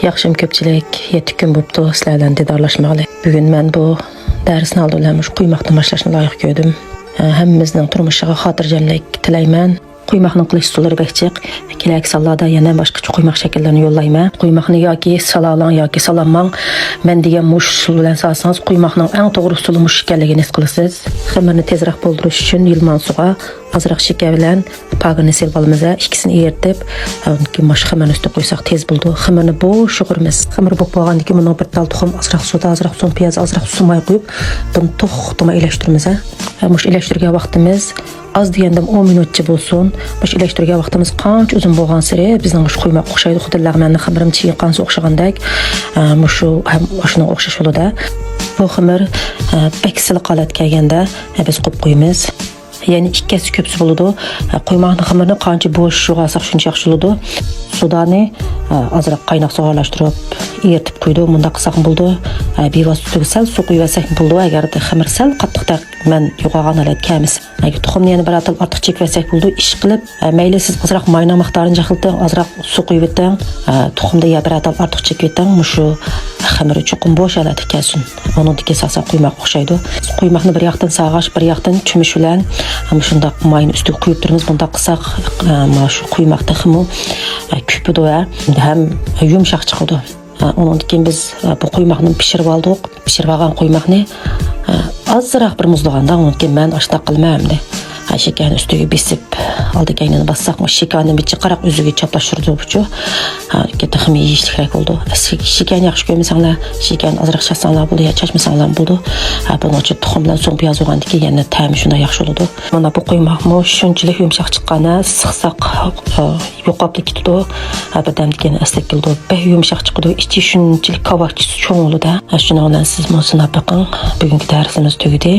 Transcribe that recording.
Yaxşım köpçilik 7 gün bo'pti sizlar bilan diydorlashmag'li. Bugun men bu darsni oldi bilan quymoqni boshlashni loyiq ko'rdim. Hammamizning turmushiga xotirjamlik tilayman. Quymoqning qilish usullari bekchiq. Kelak sonlarda yana boshqacha quymoq shakllarini yo'llayman. Quymoqni yoki salalang yoki salamang men degan mush usul bilan solsangiz quymoqning eng to'g'ri usuli mush ekanligini his qilasiz. Xamirni tezroq bo'ldirish uchun yilman suga azroq shakar bilan pagini silib olamiz. Ikkisini eritib, keyin mash xamirni ustiga qo'ysak tez bo'ldi. Xamirni bo'sh yo'g'irmiz. Xamir bo'lib qolgandan keyin buni bir tal tuxum, azroq suda, azroq so'ng piyoz, azroq sumay qo'yib, buni to'xtamay ilashtiramiz. Mush ilashtirgan vaqtimiz az deganda 10 minutcha bo'lsin. Mush ilashtirgan vaqtimiz qancha uzun bo'lgan sari bizning mush quymoq o'xshaydi. Xuddi lag'manni xamirim chiyqansa o'xshagandek, mushu ham shuna o'xshash yo'lida. Bu xamir beksil qolat kelganda biz qo'yib qo'yamiz. Yani ikkisi ko'p bo'ladi. Quymoqni xamirini qancha bo'sh yog'asak shuncha yaxshi bo'ladi. Sudani azroq qaynoq suga aralashtirib eritib qo'ydi. Bunda qilsak bo'ldi. Bevosita sal suv quyvasak bo'ldi. Agar xamir sal qattiqroq men yo'g'agan holat kelmas. Agar tuxumni yana bir atal ortiq chekvasak bo'ldi. Ish qilib mayli siz azroq mayna miqdorini jaxilting, azroq suv quyib o'ting. Tuxumda ya bir atal ortiq chekib o'ting. Mushu xamiri chuqur bo'sh holatga kelsin. Uni dikka salsa quymoq o'xshaydi. Quymoqni bir yoqdan sag'ash, bir yoqdan chumish bilan shunda mayni ustiga quyib turamiz. Bunda qilsak mana shu quymoqda ximo ko'pidi va ham yumshoq chiqadi. Undan keyin biz bu quymoqni pishirib oldik. Pishirib olgan quymoqni azroq bir muzlaganda undan keyin men ashta qilmayman. Shakarni ustiga besib oldi kaynini bassak, shakarni bichi qaraq o'ziga chaplashtirdi buchu. Katta ximi yeyishlik kerak bo'ldi. Shakarni yaxshi ko'rmasanglar, shakarni azroq chasanglar bo'ldi, ya chashmasanglar bo'ldi. Buni uchun tuxum bilan so'ng piyoz urgandan keyin yana ta'mi shunday yaxshi bo'ladi. Mana bu quymoqmi shunchalik yumshoq chiqqani, siqsaq yo'qolib ketdi. Birdan keyin asli keldi. Beh yumshoq chiqdi. Ichi shunchalik kavak cho'ng bo'ldi. Shuni bilan siz sinab boqing. Bugungi darsimiz tugadi.